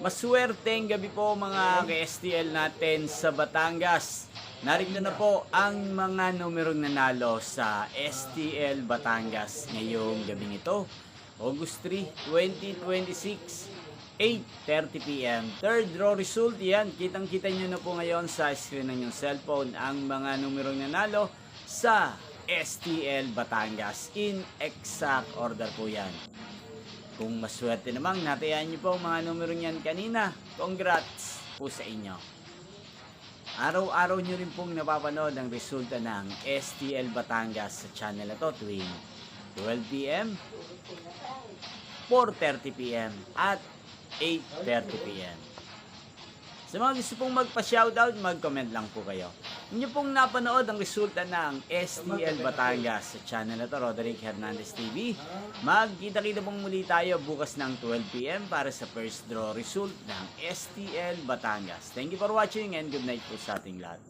Maswerteng gabi po mga ka-STL natin sa Batangas. Narito na po ang mga numerong nanalo sa STL Batangas ngayong gabing ito. August 3, 2026, 8:30 p.m. Third draw result yan. Kitang-kita nyo na po ngayon sa screen ng inyong cellphone ang mga numerong nanalo sa STL Batangas. In exact order po yan. Kung maswerte namang natayaan nyo po ang mga numero niyan kanina, congrats po sa inyo. Araw-araw nyo rin pong napapanood ang resulta ng STL Batangas sa channel na to tuwing 12 p.m., 4:30 p.m. at 8:30 p.m. Sa mga gusto pong magpa-shoutout, mag-comment lang po kayo. Inyo pong napanood ang resulta ng STL Batangas sa channel na to, Roderick Hernandez TV. Magkita-kita pong muli tayo bukas ng 12 p.m. para sa first draw result ng STL Batangas. Thank you for watching and good night po sa ating lahat.